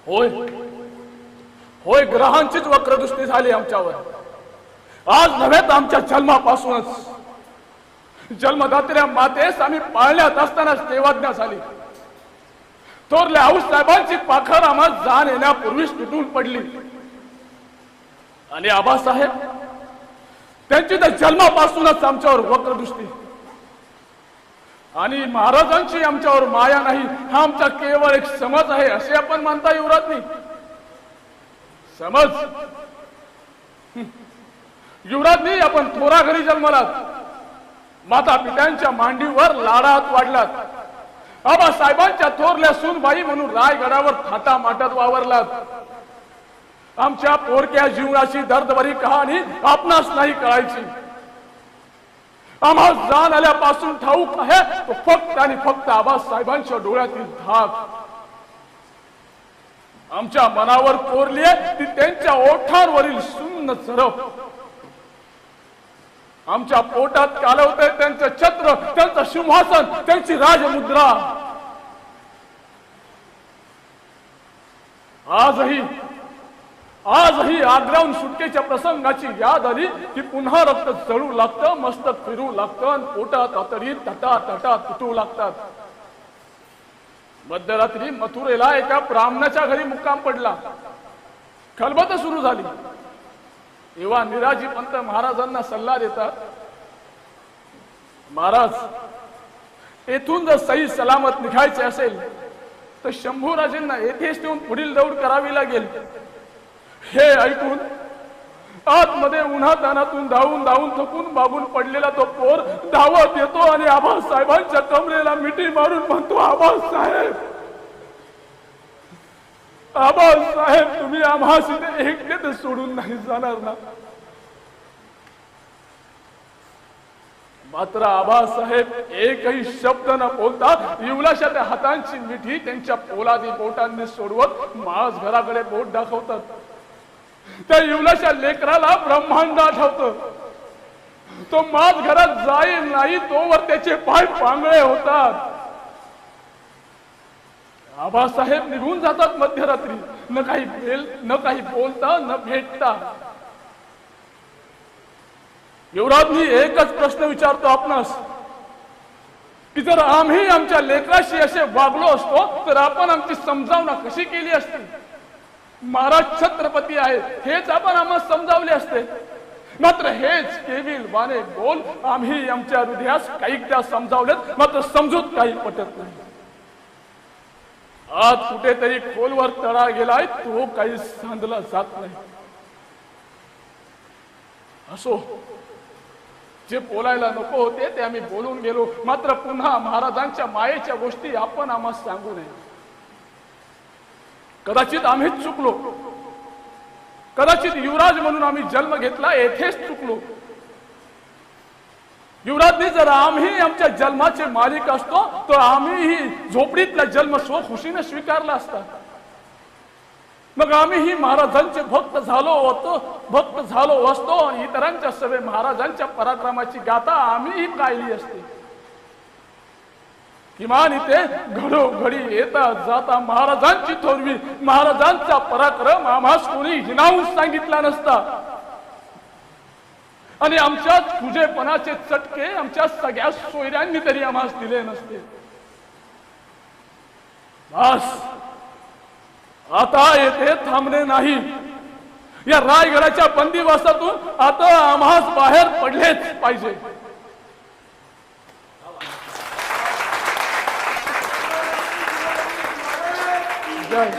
होय होय, ग्रहांचीच वक्रदृष्टी झाली आमच्यावर। आज नव्हे तर आमच्या जन्मापासूनच जन्मदात्र्या मातेस आम्ही पाळण्यात असतानाच देवाज्ञा झाली। थोरल्या आऊसाहेबांची पाखर आम्हाला जाण येण्यापूर्वीच तुटून पडली आणि आबासाहेब त्यांची तर जन्मापासूनच आमच्यावर वक्रदृष्टी आणि महाराजांची आमच्यावर माया नाही, हा आमचा केवळ एक समज आहे असे आपण म्हणता युवराज नाही। समज युवराजनी आपण थोरा घरी जन्मलात, माता पित्यांच्या मांडीवर लाडात वाढलात, आबासाहेबांच्या थोरल्या सूनबाई म्हणून रायगडावर थाटा माटात वावरलात। आमच्या पोरक्या जीवनाची दर्दभरी कहाणी आपणास नाही कळायची। आम्हाला जाण आल्यापासून ठाऊक आहे तो फक्त आणि फक्त आबासाहेबांच्या डोळ्यातील धाक आमच्या मनावर कोरली आहे, ती त्यांच्या ओठांवरील सुन्न झरप आमच्या पोटात कालवते त्यांचं छत्र, त्यांचं सिंहासन, त्यांची राजमुद्रा। आजही आग्राहून सुटकेच्या प्रसंगाची याद आली की पुन्हा रक्त जळू लागतं, मस्तक फिरू लागतं, पोटात आतडी तटा तटा तुटू लागतात। मध्यरात्री मथुरेला एका ब्राह्मणाच्या घरी मुक्काम पडला, खलबत सुरू झाली। तेव्हा निराजी पंत महाराजांना सल्ला देतात, महाराज येथून जर सही सलामत निघायचे असेल तर शंभूराजेंना येथेच ठेवून पुढील दौड करावी लागेल। हे ऐकून आतमध्ये उन्हातानातून धावून धावून थकून बागून पडलेला तो पोर धावत येतो आणि आबासाहेबांच्या कमरेला मिठी मारून म्हणतो, आबासाहेब आबासाहेब तुम्ही आम्हास इथे एकटे सोडून नाही जाणार ना? मात्र आबासाहेब एकही शब्द न बोलता युवलाच्या त्या हातांची मिठी त्यांच्या पोलादी बोटांनी सोडवत माज घराकडे बोट दाखवतात। त्या युवलाच्या लेकराला ब्रह्मांड आठवतं, तो माज घरात जाईल नाही तोवर त्याचे पाय पांगळे होतात। आबासाहेब निघून जातात मध्यरात्री, न काही बोलता न भेटता। युवराजनी एकच प्रश्न विचारतो आपणास की जर आम्ही आमच्या लेकराशी असे वागलो असतो तर आपण आमची समजावना कशी केली असती? महाराज छत्रपती आहेत हेच आपण आम्हाला समजावले असते, मात्र हेच केविल वाने बोल आम्ही आमच्या हृदयास कैकदा समजावलेत, मात्र समजूत काही पटत नाही। आज कुठेतरी खोलवर तडा गेलाय, तो काही सांधला जात नाही। असो, जे बोलायला नको होते ते आम्ही बोलून गेलो, मात्र पुन्हा महाराजांच्या मायेच्या गोष्टी आपण आम्हाला सांगू नये। कदाचित आम्हीच चुकलो, कदाचित युवराज म्हणून आम्ही जन्म घेतला येथेच चुकलो। युवराजनी जर आम्ही आमच्या जन्माचे मालिक असतो तर आम्हीही झोपडीतला जन्म स्वखुशीने स्वीकारला असता। मग आम्हीही महाराजांचे भक्त झालो असतो, इतरांच्या सवे महाराजांच्या पराक्रमाची गाथा आम्हीही गायली असते। किमान इथे घडोघडी येता जाता महाराजांची थोरवी, महाराजांचा पराक्रम आम्हास कोणी हिणावून सांगितला नसता आणि आमच्या तुझेपणाचे चटके आमच्या सगळ्या सोयऱ्यांनी तरी आम्हास दिले नसते। बस आता येथे थांबणे नाही, या रायगडाच्या बंदिवासातून आता आम्हास बाहेर पडलेच पाहिजे। जय